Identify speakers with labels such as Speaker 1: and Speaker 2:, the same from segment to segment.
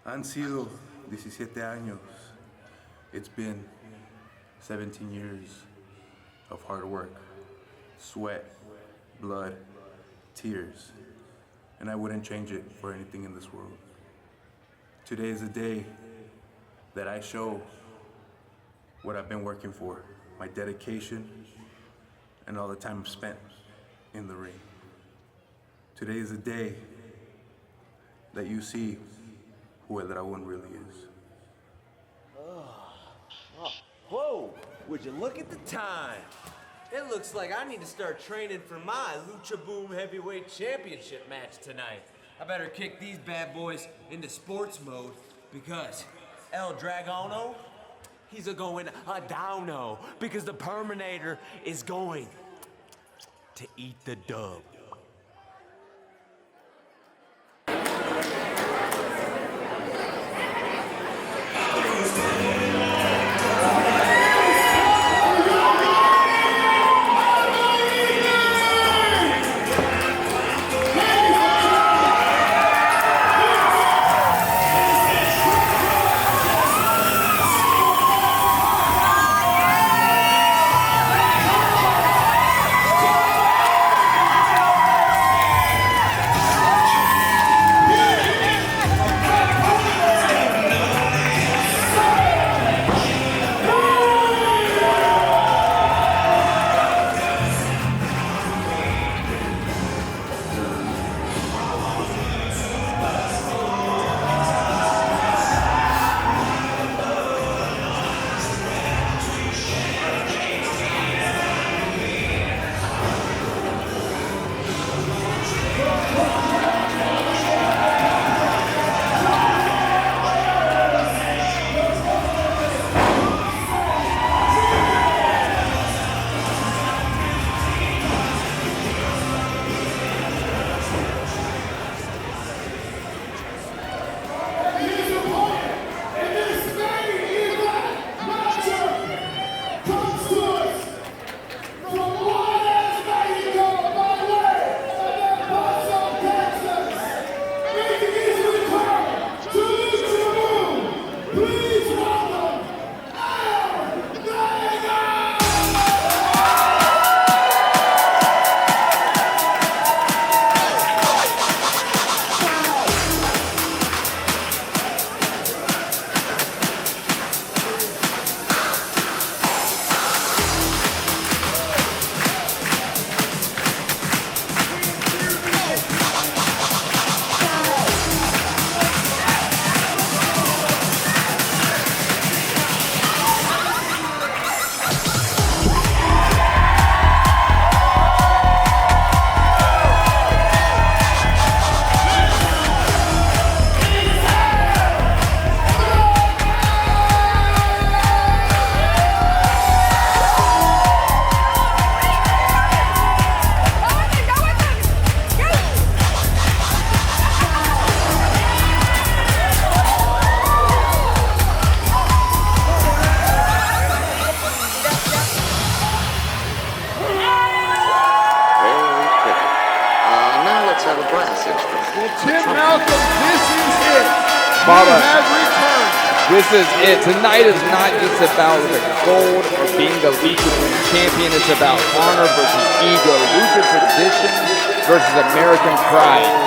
Speaker 1: Han sido 17 años. It's been 17 years of hard work, sweat, blood, tears, and I wouldn't change it for anything in this world. Today is a day that I show what I've been working for, my dedication, and all the time spent in the ring. Today is a day that you see who El Dragón really is.
Speaker 2: Whoa, would you look at the time? It looks like I need to start training for my Lucha Boom Heavyweight Championship match tonight. I better kick these bad boys into sports mode because El Dragono, he's a-going a-downo because the Perminator is going to eat the dub.
Speaker 3: Baba, this is it. Tonight is not just about the gold or being the Lucha champion. It's about honor versus ego, Lucha tradition versus American pride.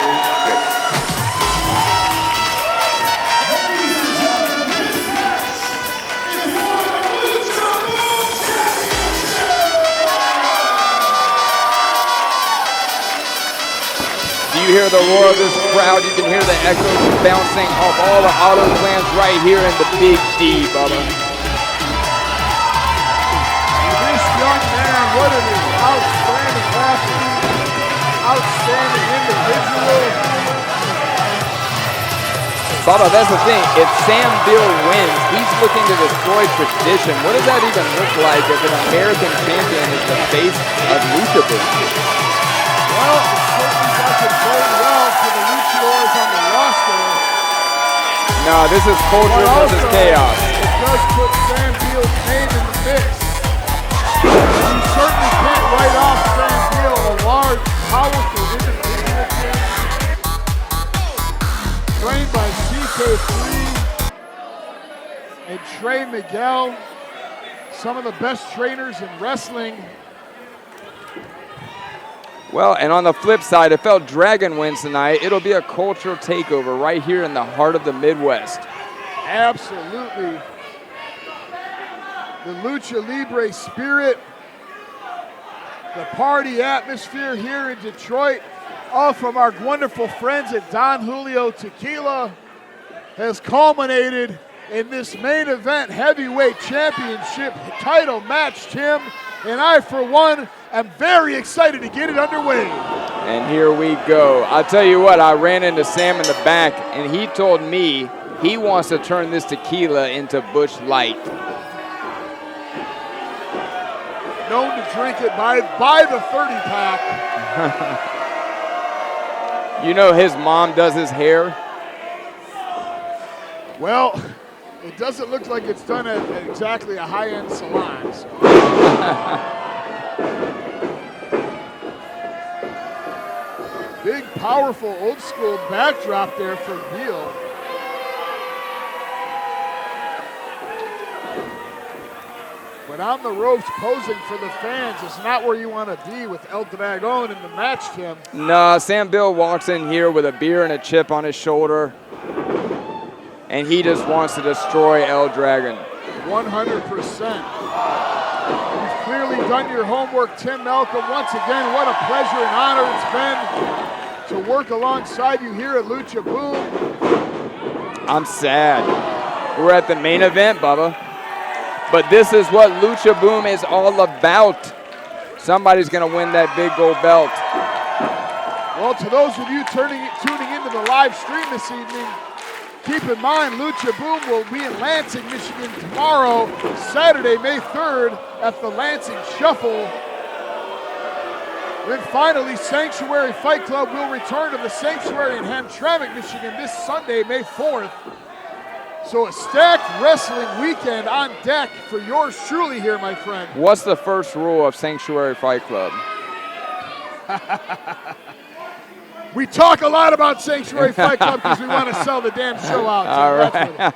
Speaker 3: You hear the roar of this crowd, you can hear the echoes bouncing off all the auto slams right here in the Big D, Bubba.
Speaker 4: This young man, what an outstanding athlete, outstanding individual.
Speaker 3: Bubba, that's the thing. If Sam Beale wins, he's looking to destroy tradition. What does that even look like if an American champion is the face of Lucha business?
Speaker 4: Well, it very well for the luchadors on the roster.
Speaker 3: No, this is culture versus chaos.
Speaker 4: It does put Sam Beale's name in the mix. You certainly can't write off Sam Beale, a large, powerful individual trained by MK3 and Trey Miguel, some of the best trainers in wrestling.
Speaker 3: Well, and on the flip side, if El Dragon wins tonight, it'll be a cultural takeover right here in the heart of the Midwest.
Speaker 4: Absolutely. The Lucha Libre spirit, the party atmosphere here in Detroit, all from our wonderful friends at Don Julio Tequila, has culminated in this main event heavyweight championship title match, Tim. And I, for one, am very excited to get it underway.
Speaker 3: And here we go. I'll tell you what, I ran into Sam in the back, and he told me he wants to turn this tequila into Busch Light.
Speaker 4: Known to drink it by the 30-pack.
Speaker 3: You know his mom does his hair?
Speaker 4: Well, it doesn't look like it's done at exactly a high-end salon. So. Big, powerful, old-school backdrop there for Beale. But on the ropes, posing for the fans is not where you want to be with El Dragon in the match, Tim.
Speaker 3: Nah, Sam Beale walks in here with a beer and a chip on his shoulder, and he just wants to destroy El Dragon.
Speaker 4: 100%. You've clearly done your homework, Tim Malcolm. Once again, what a pleasure and honor it's been to work alongside you here at Lucha Boom.
Speaker 3: I'm sad. We're at the main event, Bubba. But this is what Lucha Boom is all about. Somebody's going to win that big gold belt.
Speaker 4: Well, to those of you tuning into the live stream this evening, keep in mind Lucha Boom will be in Lansing, Michigan tomorrow, Saturday, May 3rd at the Lansing Shuffle. Then finally, Sanctuary Fight Club will return to the Sanctuary in Hamtramck, Michigan this Sunday, May 4th. So a stacked wrestling weekend on deck for yours truly here, my friend.
Speaker 3: What's the first rule of Sanctuary Fight Club?
Speaker 4: We talk a lot about Sanctuary Fight Club because we want to sell the damn show out.
Speaker 3: All right.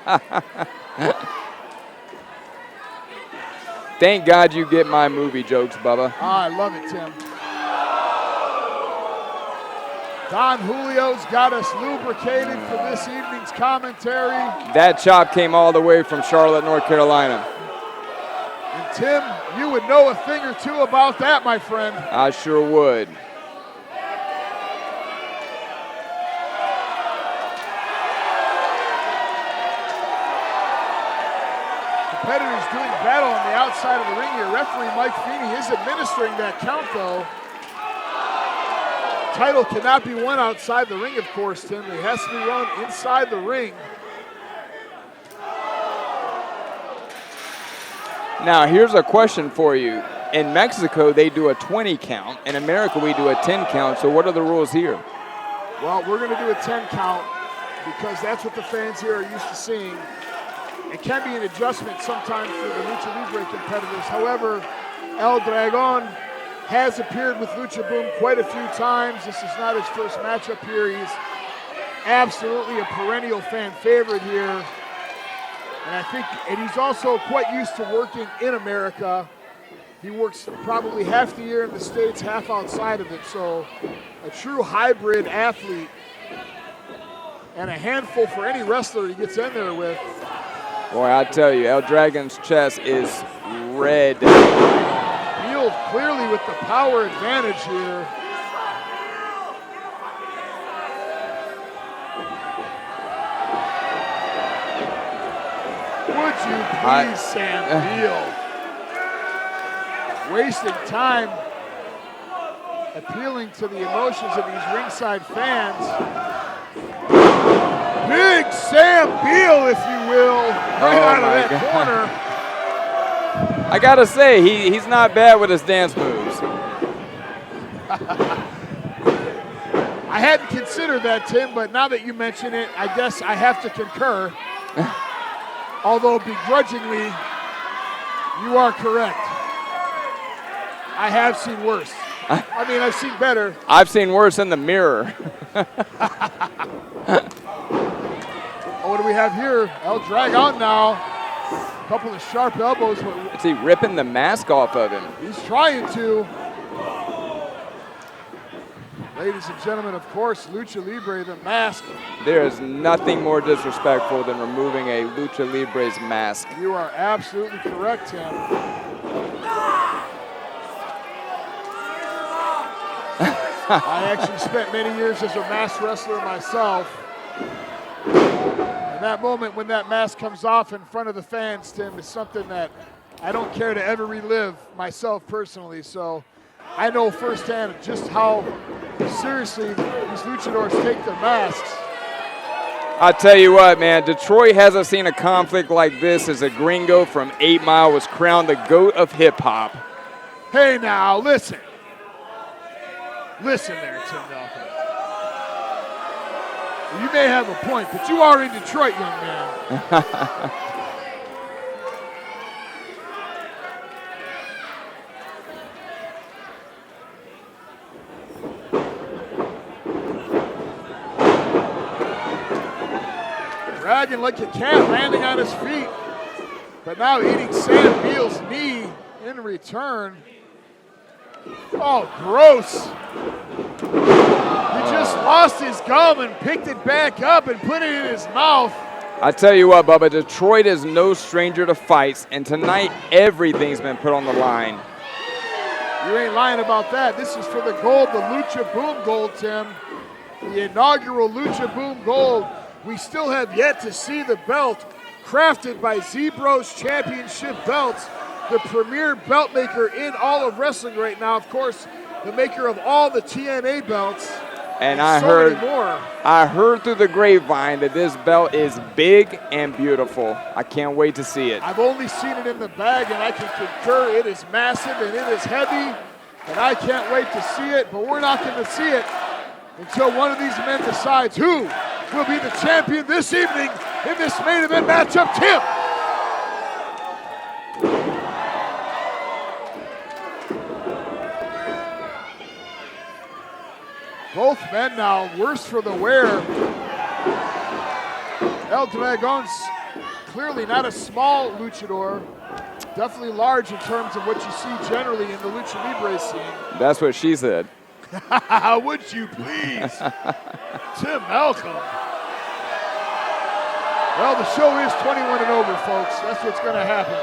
Speaker 3: Thank God you get my movie jokes, Bubba.
Speaker 4: I love it, Tim. Don Julio's got us lubricated for this evening's commentary.
Speaker 3: That chop came all the way from Charlotte, North Carolina.
Speaker 4: And Tim, you would know a thing or two about that, my friend.
Speaker 3: I sure would.
Speaker 4: Competitors doing battle on the outside of the ring here. Referee Mike Feeney is administering that count, though. Title cannot be won outside the ring, of course, Tim. It has to be won inside the ring.
Speaker 3: Now, here's a question for you. In Mexico, they do a 20 count. In America, we do a 10 count. So what are the rules here?
Speaker 4: Well, we're going to do a 10 count because that's what the fans here are used to seeing. It can be an adjustment sometimes for the Lucha Libre competitors. However, El Dragon has appeared with Lucha Boom quite a few times. This is not his first matchup here. He's absolutely a perennial fan favorite here. And he's also quite used to working in America. He works probably half the year in the States, half outside of it. So a true hybrid athlete and a handful for any wrestler he gets in there with.
Speaker 3: Boy, I tell you, El Dragon's chest is red.
Speaker 4: Beale clearly with the power advantage here. Would you please, Sam Beale? Wasting time appealing to the emotions of these ringside fans. Big Sam Beale, if you will, right out of that corner.
Speaker 3: I gotta say, he's not bad with his dance moves.
Speaker 4: I hadn't considered that, Tim, but now that you mention it, I guess I have to concur. Although begrudgingly, you are correct. I have seen worse. I mean, I've seen better.
Speaker 3: I've seen worse in the mirror.
Speaker 4: what do we have here? El Dragon now. A couple of sharp elbows.
Speaker 3: Is he ripping the mask off of him?
Speaker 4: He's trying to. Ladies and gentlemen, of course, Lucha Libre, the mask.
Speaker 3: There is nothing more disrespectful than removing a Lucha Libre's mask.
Speaker 4: You are absolutely correct, Tim. I actually spent many years as a masked wrestler myself. And that moment when that mask comes off in front of the fans, Tim, is something that I don't care to ever relive myself personally. So I know firsthand just how seriously these luchadors take their masks.
Speaker 3: I tell you what, man, Detroit hasn't seen a conflict like this as a gringo from 8 Mile was crowned the GOAT of hip-hop.
Speaker 4: Hey now, listen. Listen there, Tim Malcolm. You may have a point, but you are in Detroit, young man. Dragging like a cat, landing on his feet, but now eating Sam Beale's knee in return. Oh, gross. He just lost his gum and picked it back up and put it in his mouth.
Speaker 3: I tell you what, Bubba, Detroit is no stranger to fights, and tonight everything's been put on the line.
Speaker 4: You ain't lying about that. This is for the gold, the Lucha Boom Gold, Tim. The inaugural Lucha Boom Gold. We still have yet to see the belt crafted by Zebros Championship Belts, the premier belt maker in all of wrestling right now. Of course, the maker of all the TNA belts.
Speaker 3: And
Speaker 4: I
Speaker 3: heard through the grapevine that this belt is big and beautiful. I can't wait to see it.
Speaker 4: I've only seen it in the bag, and I can concur it is massive and it is heavy, and I can't wait to see it, but we're not going to see it until one of these men decides who will be the champion this evening in this main event matchup. Tim. Both men now worse for the wear. El Dragon's clearly not a small luchador. Definitely large in terms of what you see generally in the Lucha Libre scene.
Speaker 3: That's what she said.
Speaker 4: Would you please? Tim Malcolm. Well, the show is 21 and over, folks. That's what's going to happen.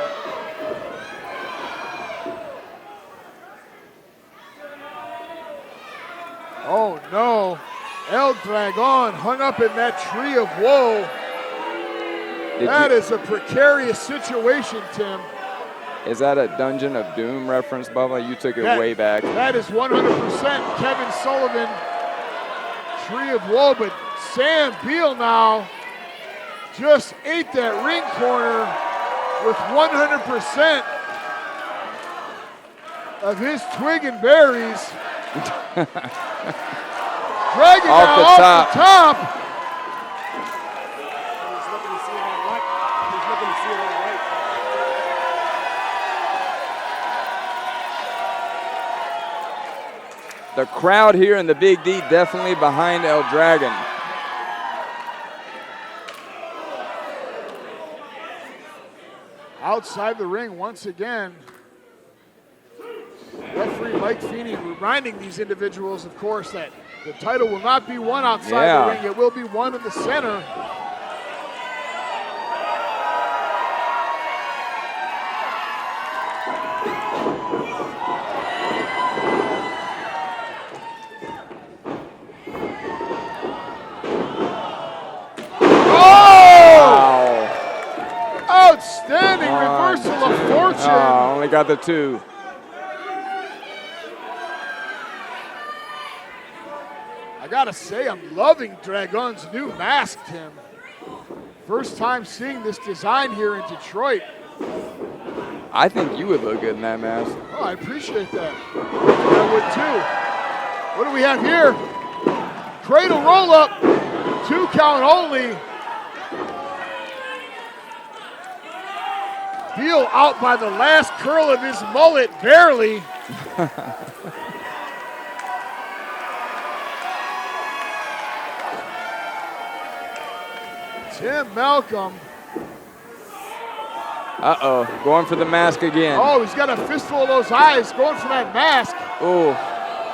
Speaker 4: Oh, no. El Dragon hung up in that tree of woe. That is a precarious situation, Tim.
Speaker 3: Is that a Dungeon of Doom reference, Bubba? You took it way back.
Speaker 4: That is 100% Kevin Sullivan. Tree of woe, but Sam Beale now just ate that ring corner with 100% of his twig and berries. Dragging
Speaker 3: off
Speaker 4: now
Speaker 3: the
Speaker 4: off
Speaker 3: top.
Speaker 4: the top.
Speaker 5: He's looking to see it on right. He's looking to see it on right.
Speaker 3: The crowd here in the Big D definitely behind El Dragon.
Speaker 4: Outside the ring once again. Referee Mike Feeney reminding these individuals, of course, that the title will not be won outside the ring. It will be won in the center. Outstanding reversal of fortune.
Speaker 3: Oh, only got the two.
Speaker 4: I gotta say, I'm loving Dragon's new mask, Tim. First time seeing this design here in Detroit.
Speaker 3: I think you would look good in that mask.
Speaker 4: Oh, I appreciate that. I would too. What do we have here? Cradle roll up, 2 count only. Beale out by the last curl of his mullet, barely. Tim Malcolm.
Speaker 3: Uh-oh, going for the mask again.
Speaker 4: Oh, he's got a fistful of those eyes going for that mask.
Speaker 3: Oh.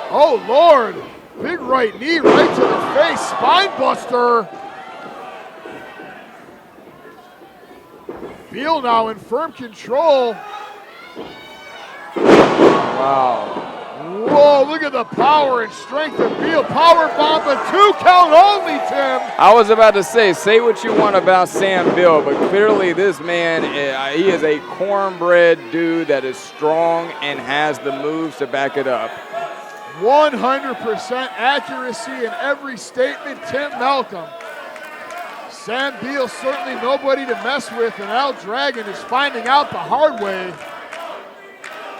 Speaker 4: Oh, Lord. Big right knee right to the face. Spine buster. Beale now in firm control.
Speaker 3: Wow.
Speaker 4: Whoa, look at the power and strength of Beale. Power bomb, but 2 count only, Tim.
Speaker 3: I was about to say what you want about Sam Beale, but clearly this man, he is a cornbread dude that is strong and has the moves to back it up.
Speaker 4: 100% accuracy in every statement, Tim Malcolm. Sam Beale certainly nobody to mess with, and Al Dragon is finding out the hard way.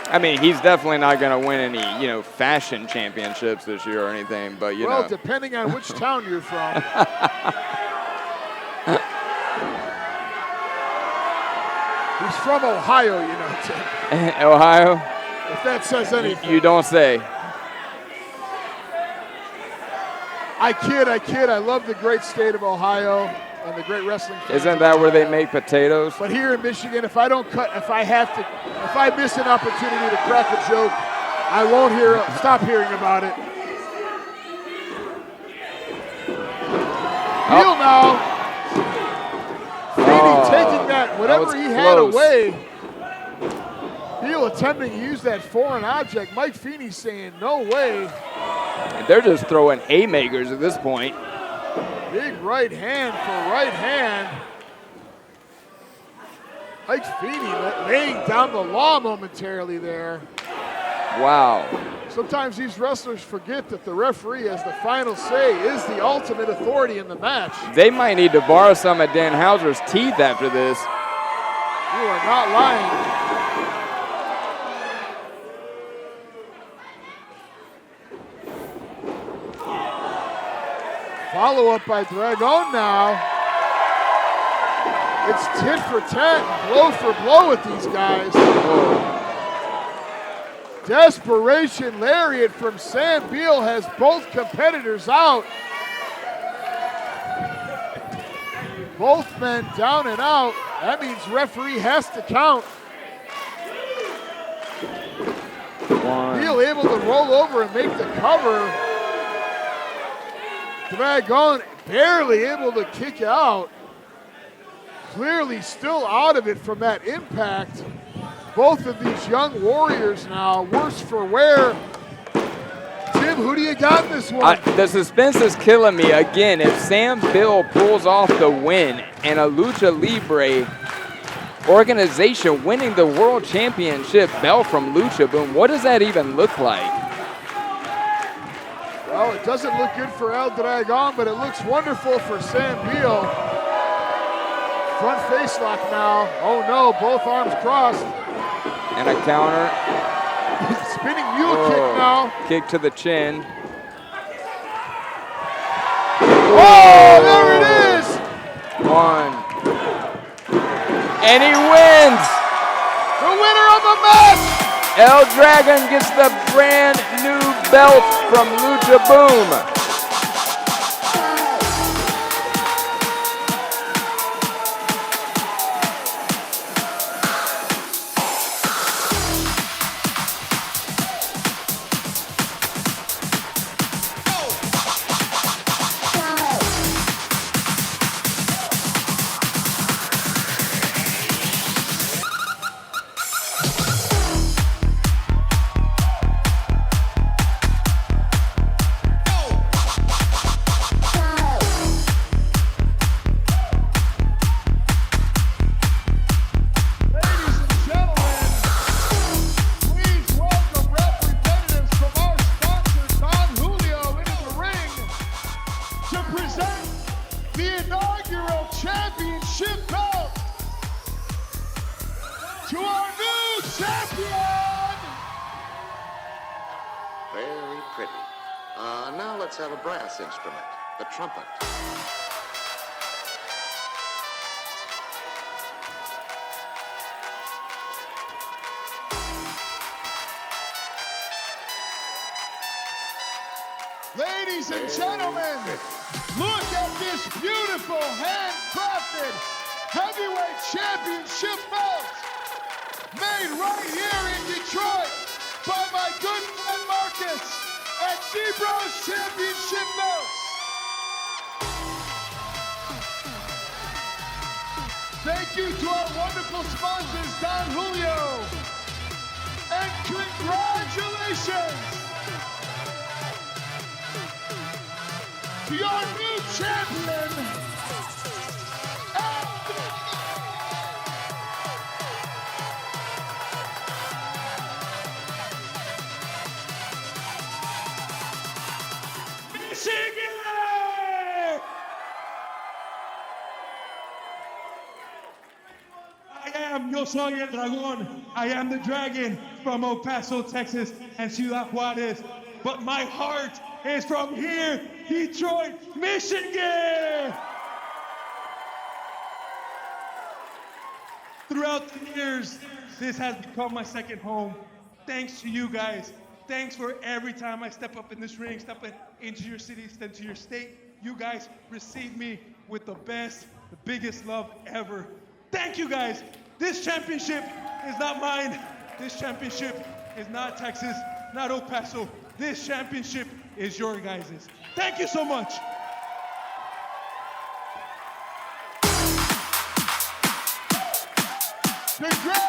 Speaker 3: I mean, he's definitely not going to win any, fashion championships this year or anything, but you know.
Speaker 4: Well, depending on which town you're from. He's from Ohio, Tim.
Speaker 3: Ohio?
Speaker 4: If that says anything.
Speaker 3: You don't say.
Speaker 4: I kid. I love the great state of Ohio and the great wrestling.
Speaker 3: Isn't that where they make potatoes?
Speaker 4: But here in Michigan, if I miss an opportunity to crack a joke, I won't stop hearing about it. Beale now. Feeney taking that, whatever he had away. Beale attempting to use that foreign object. Mike Feeney saying, no way.
Speaker 3: They're just throwing haymakers at this point.
Speaker 4: Big right hand for right hand. Mike Feeney laying down the law momentarily there.
Speaker 3: Wow.
Speaker 4: Sometimes these wrestlers forget that the referee has the final say, is the ultimate authority in the match.
Speaker 3: They might need to borrow some of Dan Houser's teeth after this.
Speaker 4: You are not lying. Follow up by Dragon now. It's tit for tat, blow for blow with these guys. Desperation lariat from Sam Beale has both competitors out. Both men down and out. That means referee has to count. Beale able to roll over and make the cover. Dragon barely able to kick out. Clearly still out of it from that impact. Both of these young warriors now, worse for wear. Tim, who do you got in this one?
Speaker 3: The suspense is killing me. Again, if Sam Beale pulls off the win and a Lucha Libre organization winning the World Championship belt from Lucha Boom, what does that even look like?
Speaker 4: Well, it doesn't look good for El Dragon, but it looks wonderful for Sam Beale. Front face lock now. Oh no, both arms crossed.
Speaker 3: And a counter.
Speaker 4: Spinning mule kick now.
Speaker 3: Kick to the chin.
Speaker 4: Oh, there it is!
Speaker 3: One. And he wins!
Speaker 4: The winner of the match!
Speaker 3: El Dragon gets the brand new belt from Lucha Boom.
Speaker 6: Instrument, the trumpet.
Speaker 4: Ladies Ladies and gentlemen, look at this beautiful handcrafted heavyweight championship belt made right here in Detroit by my good friend Marcus at Zebros Championship Belts. Thank you to our wonderful sponsors, Don Julio, and congratulations to your new champion,
Speaker 7: Michigan! I am Yo Soy El Dragón. I am the dragon from El Paso, Texas, and Ciudad Juarez. But my heart is from here, Detroit, Michigan! Throughout the years, this has become my second home. Thanks to you guys. Thanks for every time I step up in this ring, step into your city, step into your state. You guys receive me with the best, the biggest love ever. Thank you guys. This championship is not mine. This championship is not Texas, not El Paso. This championship is your guys's. Thank you so much.
Speaker 4: Congrats!